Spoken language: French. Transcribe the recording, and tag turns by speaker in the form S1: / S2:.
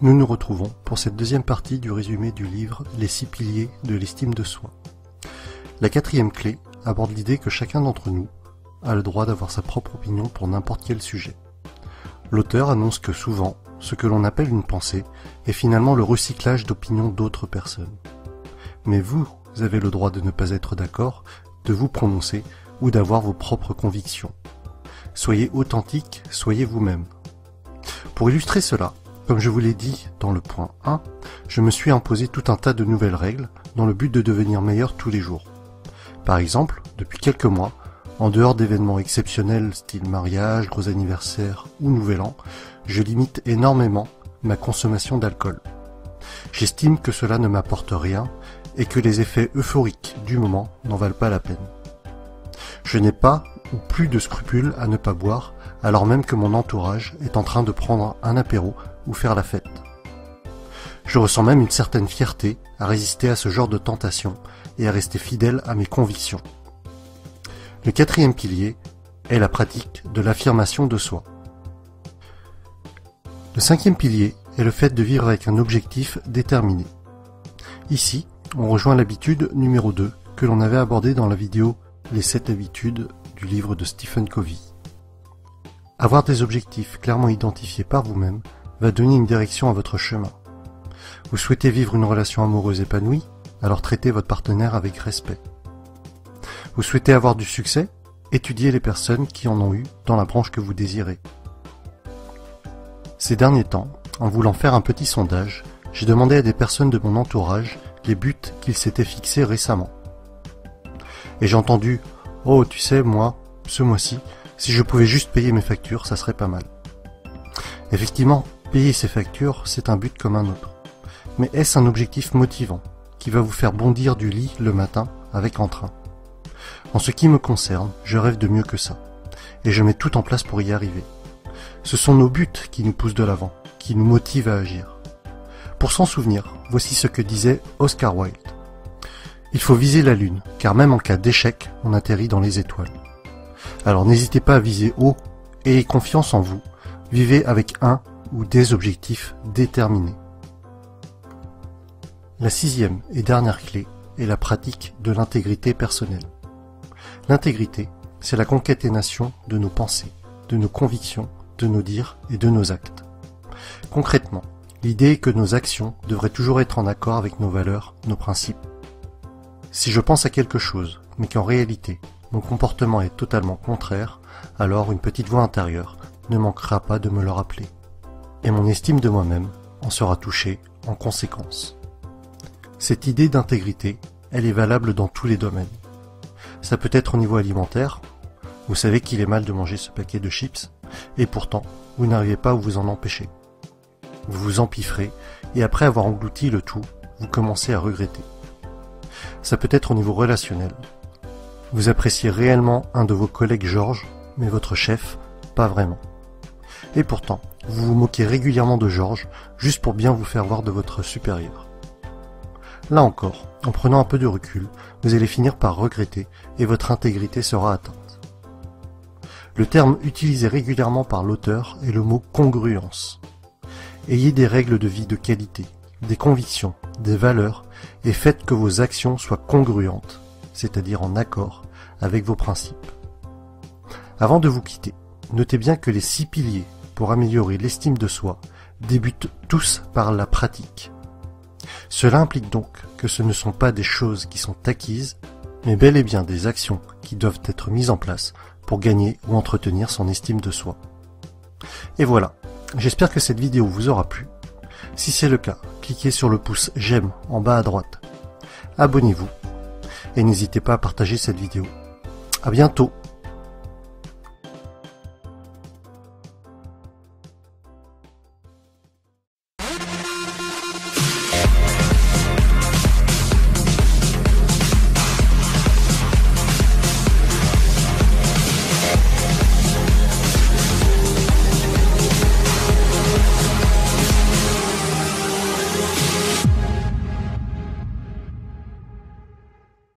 S1: Nous nous retrouvons pour cette deuxième partie du résumé du livre Les 6 piliers de l'estime de soi. La quatrième clé aborde l'idée que chacun d'entre nous a le droit d'avoir sa propre opinion pour n'importe quel sujet. L'auteur annonce que souvent, ce que l'on appelle une pensée est finalement le recyclage d'opinions d'autres personnes. Mais vous avez le droit de ne pas être d'accord, de vous prononcer ou d'avoir vos propres convictions. Soyez authentique, soyez vous-même. Pour illustrer cela, comme je vous l'ai dit dans le point 1, je me suis imposé tout un tas de nouvelles règles dans le but de devenir meilleur tous les jours. Par exemple, depuis quelques mois, en dehors d'événements exceptionnels style mariage, gros anniversaire ou nouvel an, je limite énormément ma consommation d'alcool. J'estime que cela ne m'apporte rien et que les effets euphoriques du moment n'en valent pas la peine. Je n'ai pas ou plus de scrupules à ne pas boire, alors même que mon entourage est en train de prendre un apéro ou faire la fête. Je ressens même une certaine fierté à résister à ce genre de tentation et à rester fidèle à mes convictions. Le quatrième pilier est la pratique de l'affirmation de soi. Le cinquième pilier est le fait de vivre avec un objectif déterminé. Ici, on rejoint l'habitude numéro 2 que l'on avait abordée dans la vidéo Les 7 habitudes du livre de Stephen Covey. Avoir des objectifs clairement identifiés par vous-même va donner une direction à votre chemin. Vous souhaitez vivre une relation amoureuse épanouie, alors traitez votre partenaire avec respect. Vous souhaitez avoir du succès, étudiez les personnes qui en ont eu dans la branche que vous désirez. Ces derniers temps, en voulant faire un petit sondage, j'ai demandé à des personnes de mon entourage les buts qu'ils s'étaient fixés récemment. Et j'ai entendu « Oh, tu sais, moi, ce mois-ci, si je pouvais juste payer mes factures, ça serait pas mal. » Effectivement, payer ses factures, c'est un but comme un autre. Mais est-ce un objectif motivant, qui va vous faire bondir du lit le matin avec entrain? En ce qui me concerne, je rêve de mieux que ça, et je mets tout en place pour y arriver. Ce sont nos buts qui nous poussent de l'avant, qui nous motivent à agir. Pour s'en souvenir, voici ce que disait Oscar Wilde. Il faut viser la lune, car même en cas d'échec, on atterrit dans les étoiles. Alors n'hésitez pas à viser haut, et ayez confiance en vous, vivez avec un ou des objectifs déterminés. La sixième et dernière clé est la pratique de l'intégrité personnelle. L'intégrité, c'est la concaténation de nos pensées, de nos convictions, de nos dires et de nos actes. Concrètement, l'idée est que nos actions devraient toujours être en accord avec nos valeurs, nos principes. Si je pense à quelque chose, mais qu'en réalité, mon comportement est totalement contraire, alors une petite voix intérieure ne manquera pas de me le rappeler. Et mon estime de moi-même en sera touchée en conséquence. Cette idée d'intégrité, elle est valable dans tous les domaines. Ça peut être au niveau alimentaire, vous savez qu'il est mal de manger ce paquet de chips, et pourtant, vous n'arrivez pas à vous en empêcher. Vous vous empiffrez, et après avoir englouti le tout, vous commencez à regretter. Ça peut être au niveau relationnel. Vous appréciez réellement un de vos collègues Georges, mais votre chef, pas vraiment. Et pourtant, vous vous moquez régulièrement de Georges, juste pour bien vous faire voir de votre supérieur. Là encore, en prenant un peu de recul, vous allez finir par regretter et votre intégrité sera atteinte. Le terme utilisé régulièrement par l'auteur est le mot congruence. Ayez des règles de vie de qualité, des convictions, des valeurs et faites que vos actions soient congruentes, c'est-à-dire en accord avec vos principes. Avant de vous quitter, notez bien que les 6 piliers pour améliorer l'estime de soi débutent tous par la pratique. Cela implique donc que ce ne sont pas des choses qui sont acquises, mais bel et bien des actions qui doivent être mises en place pour gagner ou entretenir son estime de soi. Et voilà, j'espère que cette vidéo vous aura plu. Si c'est le cas, cliquez sur le pouce j'aime en bas à droite. Abonnez-vous et n'hésitez pas à partager cette vidéo. À bientôt.